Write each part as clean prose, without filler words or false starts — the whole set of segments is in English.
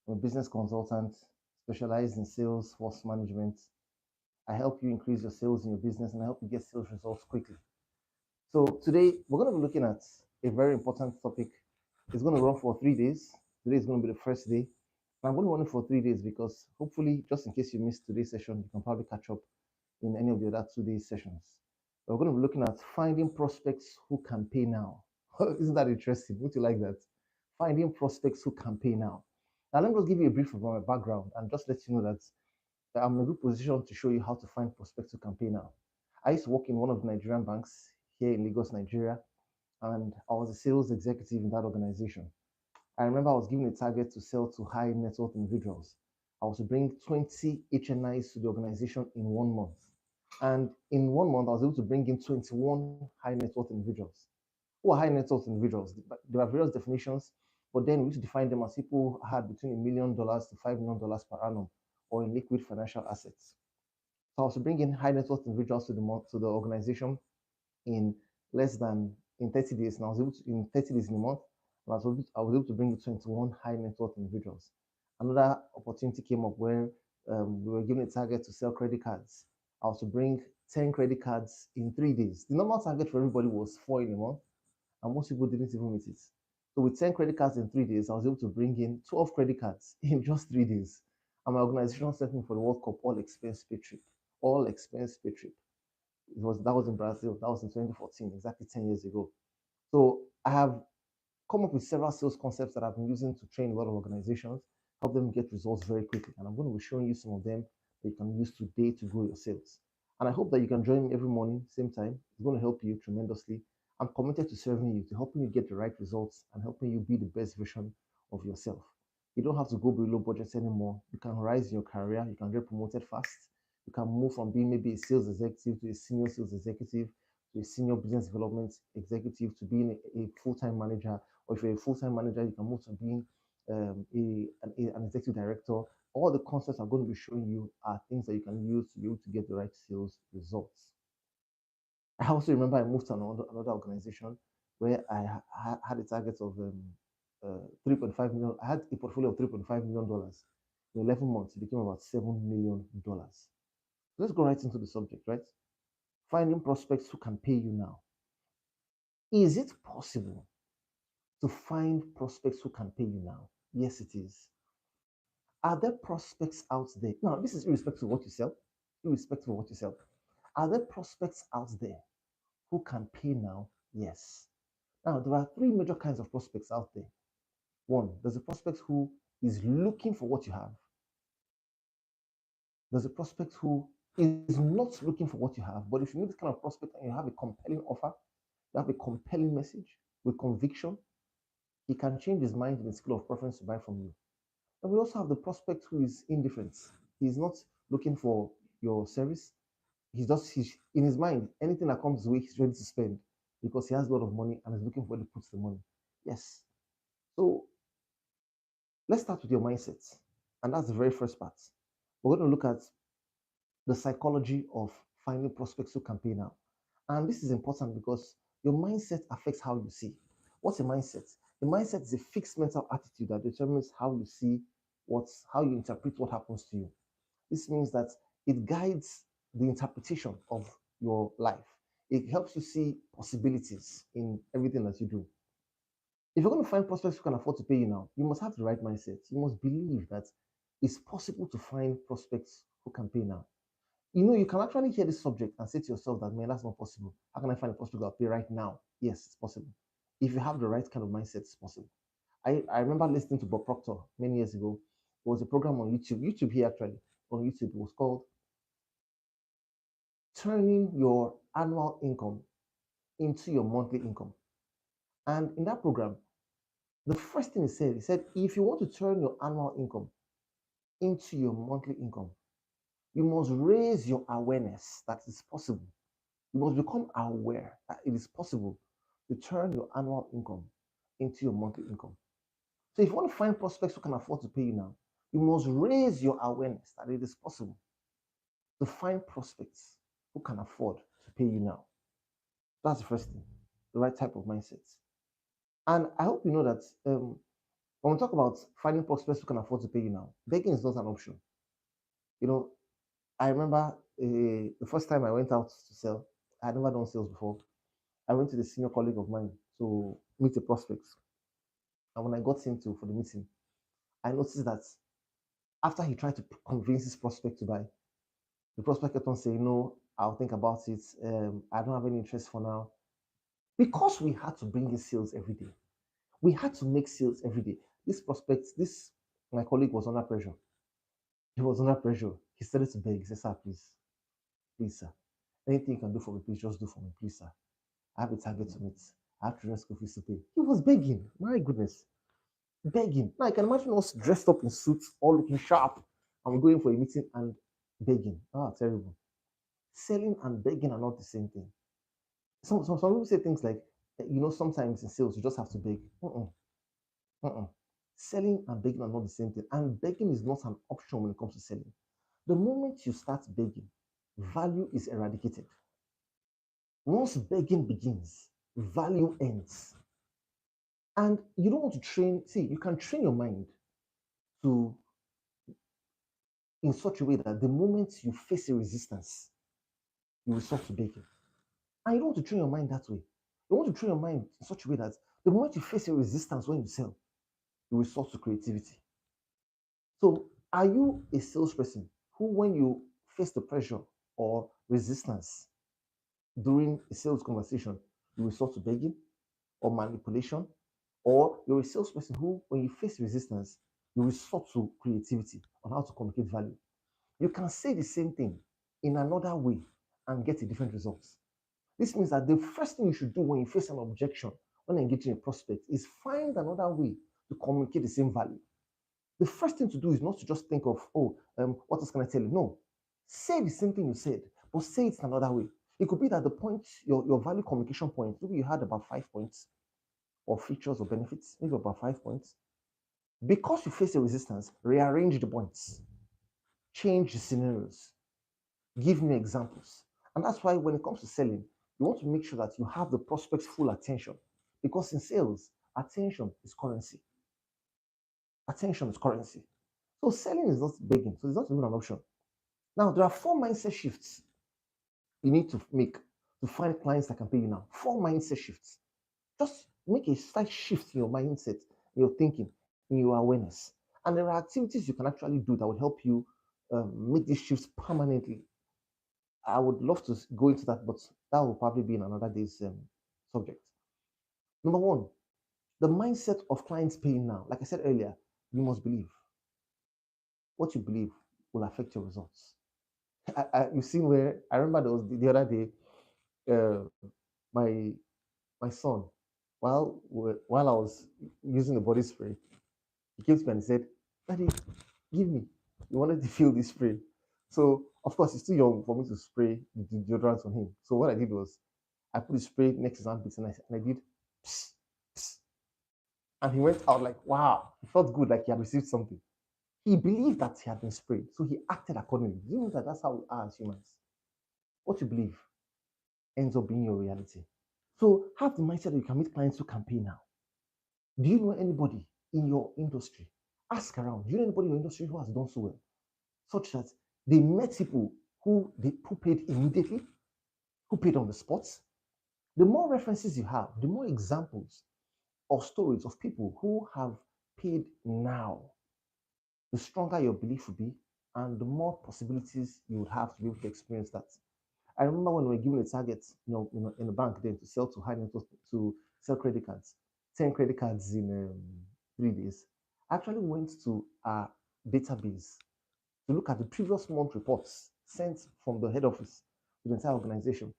I'm a business consultant specialized in sales force management. I help you increase your sales in your business and I help you get sales results quickly. So today we're going to be looking at a very important topic. It's going to run for 3 days. Today is going to be the first day. And I'm going to run it for 3 days because hopefully, just in case you missed today's session, you can probably catch up in any of the other 2 days sessions. We're going to be looking at finding prospects who can pay now. Isn't that interesting? Would you like that? Finding prospects who can pay now. Now, let me just give you a brief about my background and just let you know that I'm in a good position to show you how to find prospects who can pay now. I used to work in one of the Nigerian banks here in Lagos, Nigeria, and I was a sales executive in that organization. I remember I was given a target to sell to high net worth individuals. I was to bring 20 HNIs to the organization in 1 month. And in 1 month, I was able to bring in 21 high net worth individuals. Who are high net worth individuals? There are various definitions, but then we used to define them as people who had between $1 million to $5 million per annum or in liquid financial assets. So I was to bring in high net worth individuals to the organization in less than in 30 days. And I was able to in 30 days in a month, and I was able to bring in 21 high net worth individuals. Another opportunity came up where we were given a target to sell credit cards. I was to bring 10 credit cards in 3 days. The normal target for everybody was 4 in a month, and most people didn't even meet it. So with 10 credit cards in 3 days, I was able to bring in 12 credit cards in just 3 days. And my organization sent me for the World Cup all expense paid trip. All expense paid trip. That was in Brazil. That was in 2014, exactly 10 years ago. So I have come up with several sales concepts that I've been using to train a lot of organizations, help them get results very quickly. And I'm going to be showing you some of them that you can use today to grow your sales. And I hope that you can join me every morning, same time. It's going to help you tremendously. I'm committed to serving you, to helping you get the right results and helping you be the best version of yourself. You don't have to go below budget anymore. You can rise in your career. You can get promoted fast. You can move from being maybe a sales executive to a senior sales executive to a senior business development executive to being a full-time manager. Or if you're a full-time manager, you can move to being an executive director. All the concepts I'm going to be showing you are things that you can use to be able to get the right sales results. I also remember I moved to another organization where I had a target of 3.5 million. I had a portfolio of $3.5 million. In 11 months, it became about $7 million. Let's go right into the subject, right? Finding prospects who can pay you now. Is it possible to find prospects who can pay you now? Yes, it is. Are there prospects out there? Now, this is irrespective of what you sell. Irrespective of what you sell. Are there prospects out there who can pay now? Yes. Now, there are three major kinds of prospects out there. One, there's a prospect who is looking for what you have. There's a prospect who is not looking for what you have, but if you meet this kind of prospect and you have a compelling offer, you have a compelling message with conviction, he can change his mind in the scale of preference to buy from you. And we also have the prospect who is indifferent. He's not looking for your service. He's in his mind, anything that comes his way, he's ready to spend because he has a lot of money and is looking for where to put the money. Yes. So let's start with your mindset. And that's the very first part. We're going to look at the psychology of finding prospects who can pay now. And this is important because your mindset affects how you see. What's a mindset? A mindset is a fixed mental attitude that determines how you see how you interpret what happens to you. This means that it guides the interpretation of your life. It helps you see possibilities in everything that you do. If you're going to find prospects who can afford to pay you now, you must have the right mindset. You must believe that it's possible to find prospects who can pay now. You can actually hear this subject and say to yourself that, man, that's not possible. How can I find a prospect that will pay right now? Yes, it's possible. If you have the right kind of mindset, it's possible. I remember listening to Bob Proctor many years ago. It was a program on YouTube here actually, on YouTube. It was called Turning Your Annual Income into Your Monthly Income. And in that program, the first thing he said, if you want to turn your annual income into your monthly income, you must raise your awareness that it's possible. You must become aware that it is possible to turn your annual income into your monthly income. So if you want to find prospects who can afford to pay you now, you must raise your awareness that it is possible to find prospects who can afford to pay you now. That's the first thing, the right type of mindset. And I hope you know that When we talk about finding prospects who can afford to pay you now, begging is not an option. You know, I remember the first time I went out to sell, I had never done sales before. I went to the senior colleague of mine to meet the prospects. And when I got into for the meeting, I noticed that after he tried to convince his prospect to buy, the prospect kept on saying, "No, I'll think about it. I don't have any interest for now." Because we had to bring in sales every day, we had to make sales every day. This prospect, this my colleague was under pressure. He was under pressure. He started to beg. He said, "Sir, please, please, sir, anything you can do for me, please just do for me, please, sir. I have a target to meet. I have children's school fees to pay." He was begging. My goodness, begging. Now I can imagine us dressed up in suits, all looking sharp, and we're going for a meeting and begging. Ah, terrible. Selling and begging are not the same thing. Some people say things like, sometimes in sales you just have to beg. Uh-uh. Selling and begging are not the same thing. And begging is not an option when it comes to selling. The moment you start begging, value is eradicated. Once begging begins, value ends. And you don't want to you can train your mind to in such a way that the moment you face a resistance, you resort to begging. And you don't want to train your mind that way. You want to train your mind in such a way that the moment you face a resistance when you sell, you resort to creativity. So, are you a salesperson who, when you face the pressure or resistance during a sales conversation, you resort to begging or manipulation? Or you're a salesperson who, when you face resistance, you resort to creativity on how to communicate value? You can say the same thing in another way and get a different result. This means that the first thing you should do when you face an objection, when engaging a prospect, is find another way to communicate the same value. The first thing to do is not to just think of, what else can I tell you? No. Say the same thing you said, but say it in another way. It could be that the point, your value communication point, maybe you had about 5 points or features or benefits, maybe about 5 points. Because you face a resistance, rearrange the points, change the scenarios, give me examples. And that's why when it comes to selling, you want to make sure that you have the prospect's full attention. Because in sales, attention is currency. Attention is currency. So selling is not begging, so it's not even an option. Now, there are 4 mindset shifts you need to make to find clients that can pay you now. 4 mindset shifts. Just make a slight shift in your mindset, in your thinking, in your awareness. And there are activities you can actually do that will help you make these shifts permanently. I would love to go into that, but that will probably be in another day's subject. Number one, the mindset of clients paying now. Like I said earlier, you must believe. What you believe will affect your results. You've seen where I remember there was the other day, uh, my my son, while I was using the body spray, he came to me and he said, "Daddy, give me." He wanted to feel this spray. So of course he's too young for me to spray the deodorant on him. So what I did was I put the spray next to his armpits and I did psst, psst, and he went out like, wow, he felt good, like he had received something. He believed that he had been sprayed, so he acted accordingly. Do you know that that's how we are as humans? What you believe ends up being your reality. So have the mindset that you can meet clients who can pay now. Do you know anybody in your industry? Ask around. Do you know anybody in your industry who has done so well? Such that they met people who paid immediately, who paid on the spot. The more references you have, the more examples or stories of people who have paid now, the stronger your belief will be, and the more possibilities you would have to be able to experience that. I remember when we were given a target, in the bank then to sell to high net to sell credit cards, 10 credit cards in 3 days. I actually went to our database to look at the previous month reports sent from the head office to the entire organization.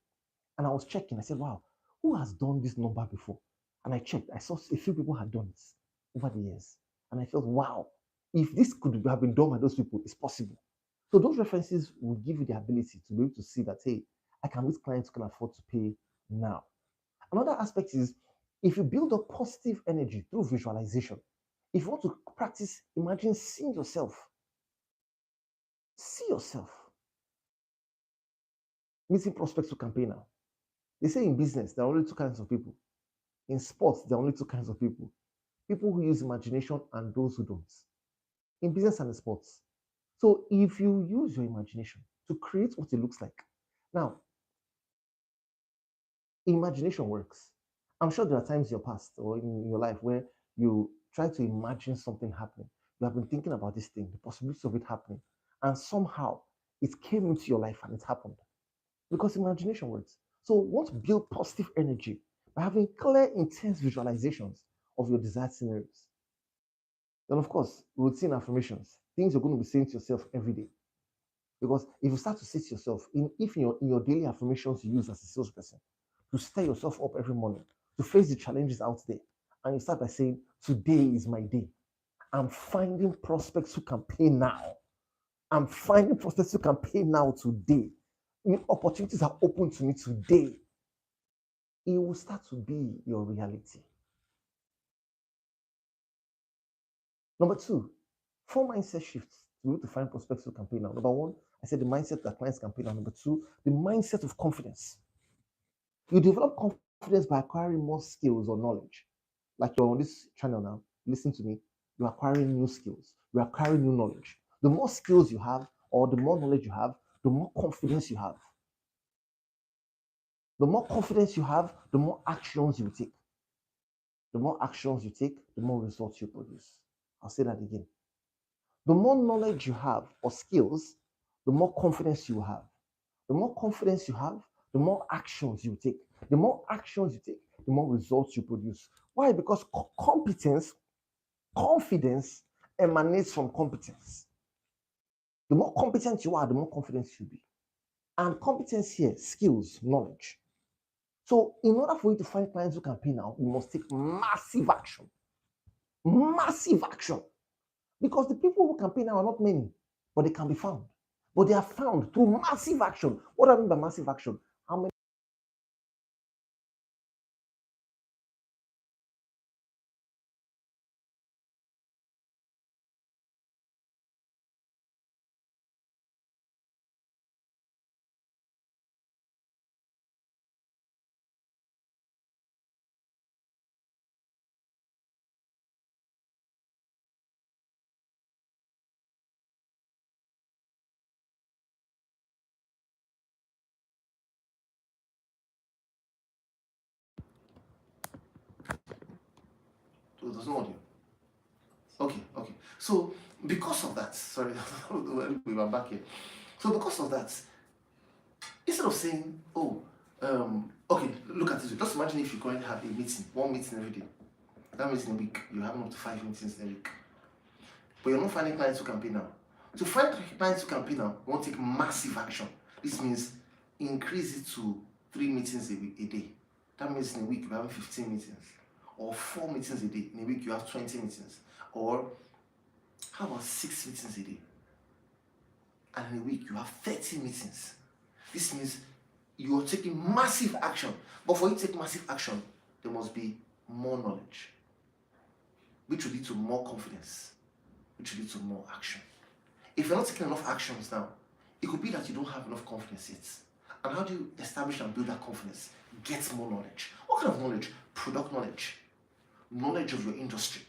And I was checking. I said, wow, who has done this number before? And I checked. I saw a few people had done it over the years. And I felt, wow, if this could have been done by those people, it's possible. So those references will give you the ability to be able to see that, hey, I can meet clients who can afford to pay now. Another aspect is if you build up positive energy through visualization, if you want to practice, imagine seeing yourself, see yourself meeting prospects who can pay now. They say in business, there are only 2 kinds of people. In sports, there are only 2 kinds of people. people who use imagination and those who don't, in business and in sports. So if you use your imagination to create what it looks like, now, imagination works. I'm sure there are times in your past or in your life where you try to imagine something happening. You have been thinking about this thing, the possibility of it happening, and somehow it came into your life and it happened because imagination works. So, you want to build positive energy by having clear, intense visualizations of your desired scenarios. Then, of course, routine affirmations, things you're going to be saying to yourself every day. Because if you start to say to yourself, if in your daily affirmations you use as a salesperson, to stir yourself up every morning, to face the challenges out there, and you start by saying, today is my day. I'm finding prospects who can pay now. I'm finding prospects who can pay now today. Opportunities are open to me today. It will start to be your reality. Number two, 4 mindset shifts to be able to find prospects who can pay now. Number one, I said the mindset that clients can pay now. Number two, the mindset of confidence. You develop confidence by acquiring more skills or knowledge. Like you're on this channel now, listen to me. You're acquiring new skills, you're acquiring new knowledge. The more skills you have, or the more knowledge you have, the more confidence you have. The more confidence you have, the more actions you take. The more actions you take, the more results you produce. I'll say that again. The more knowledge you have or skills, the more confidence you have. The more confidence you have, the more actions you take. The more actions you take, the more results you produce. Why? Because confidence emanates from competence. The more competent you are, the more confident you'll be. And competence here, skills, knowledge. So in order for you to find clients who can pay now, you must take massive action. Massive action. Because the people who can pay now are not many, but they can be found. But they are found through massive action. What do I mean by massive action? How many So there's no audio. Okay. So because of that, sorry, we were back here. So because of that, instead of saying, okay, look at this. Just imagine if you currently have a meeting, one meeting every day. That means in a week, you're having up to 5 meetings in a week. But you're not finding clients who can pay now. To find clients who can pay now, you want to take massive action. This means increase it to 3 meetings a day. That means in a week, you're having 15 meetings. Or 4 meetings a day. In a week, you have 20 meetings. Or how about 6 meetings a day? And in a week, you have 30 meetings. This means you're taking massive action. But for you to take massive action, there must be more knowledge, which will lead to more confidence, which will lead to more action. If you're not taking enough actions now, it could be that you don't have enough confidence yet. And how do you establish and build that confidence? Get more knowledge. What kind of knowledge? Product knowledge. Knowledge of your industry.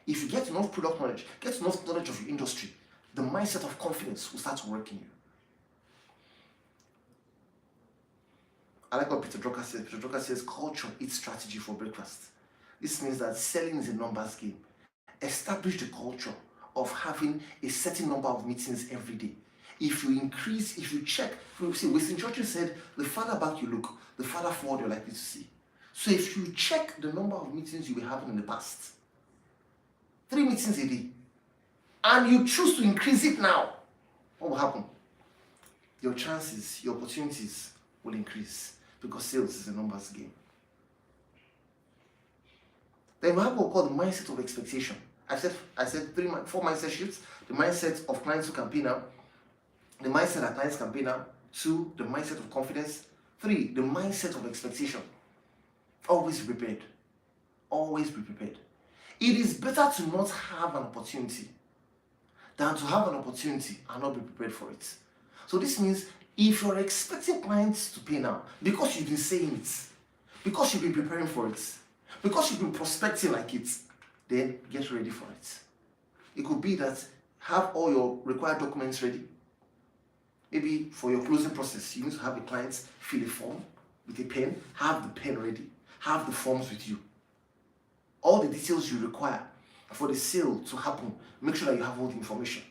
If you get enough product knowledge, get enough knowledge of your industry, the mindset of confidence will start to work in you. I like what Peter Drucker says. Peter Drucker says, culture eats strategy for breakfast. This means that selling is a numbers game. Establish the culture of having a certain number of meetings every day. If you check, see, Winston Churchill said, the farther back you look, the farther forward you're likely to see. So if you check the number of meetings you were having in the past, 3 meetings a day, and you choose to increase it now, what will happen? Your chances, your opportunities will increase because sales is a numbers game. Then we have what we call the mindset of expectation. I said 4 mindset shifts. The mindset of clients who can pay now. The mindset that clients can pay now. 2, the mindset of confidence. 3, the mindset of expectation. Always be prepared. Always be prepared. It is better to not have an opportunity than to have an opportunity and not be prepared for it. So this means if you're expecting clients to pay now, because you've been saying it, because you've been preparing for it, because you've been prospecting like it, then get ready for it. It could be that have all your required documents ready. Maybe for your closing process, you need to have a client fill a form with a pen, have the pen ready, have the forms with you. All the details you require for the sale to happen, make sure that you have all the information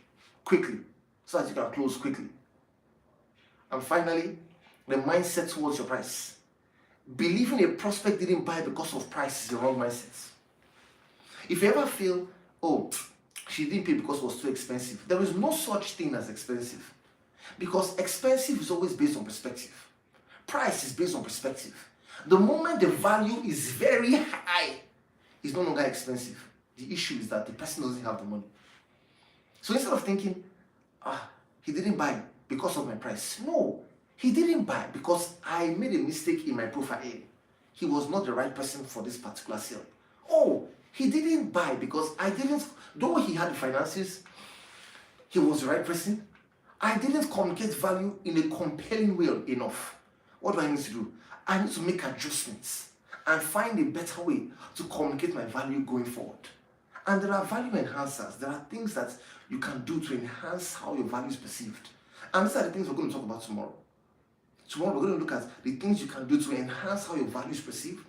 quickly so that you can close quickly. And finally, the mindset towards your price. Believing a prospect didn't buy because of price is the wrong mindset. If you ever feel, oh, she didn't pay because it was too expensive, there is no such thing as expensive. Because expensive is always based on perspective. Price is based on perspective. The moment the value is very high, it's no longer expensive. The issue is that the person doesn't have the money. So instead of thinking, he didn't buy because of my price. No, he didn't buy because I made a mistake in my profile. He was not the right person for this particular sale. Oh, he didn't buy because I didn't, though he had the finances, he was the right person. I didn't communicate value in a compelling way enough. What do I need to do? I need to make adjustments and find a better way to communicate my value going forward. And there are value enhancers. There are things that you can do to enhance how your value is perceived. And these are the things we're going to talk about tomorrow. Tomorrow we're going to look at the things you can do to enhance how your value is perceived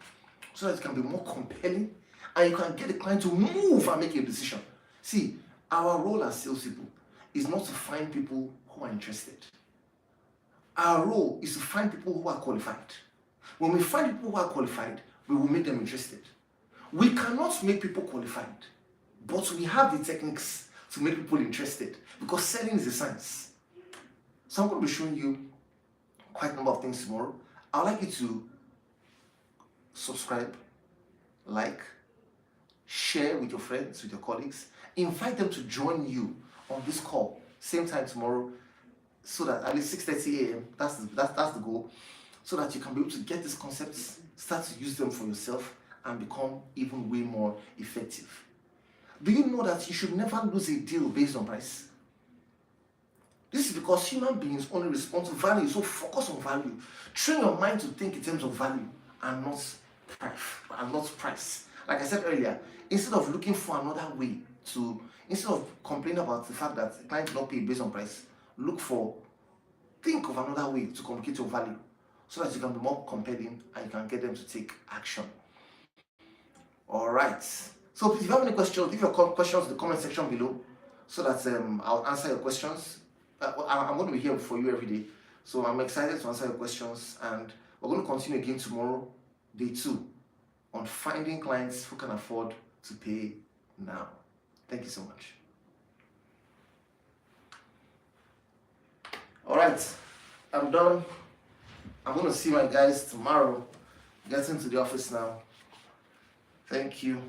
so that it can be more compelling and you can get the client to move and make a decision. See, our role as salespeople is not to find people who are interested. Our role is to find people who are qualified. When we find people who are qualified, we will make them interested. We cannot make people qualified, but we have the techniques to make people interested because selling is a science. So I'm going to be showing you quite a number of things tomorrow. I'd like you to subscribe, like, share with your friends, with your colleagues, invite them to join you on this call, same time tomorrow, so that at least 6:30 a.m. That's the goal, so that you can be able to get these concepts, start to use them for yourself, and become even way more effective. Do you know that you should never lose a deal based on price? This is because human beings only respond to value, so focus on value. Train your mind to think in terms of value and not price. Like I said earlier, instead of looking for another way to, instead of complaining about the fact that the client did not pay based on price, think of another way to communicate your value so that you can be more compelling and you can get them to take action. All right. So if you have any questions, leave your questions in the comment section below so that I'll answer your questions. I'm going to be here for you every day. So I'm excited to answer your questions, and we're going to continue again tomorrow, day 2, on finding clients who can afford to pay now. Thank you so much. All right, I'm done. I'm going to see my guys tomorrow. Get into the office now. Thank you.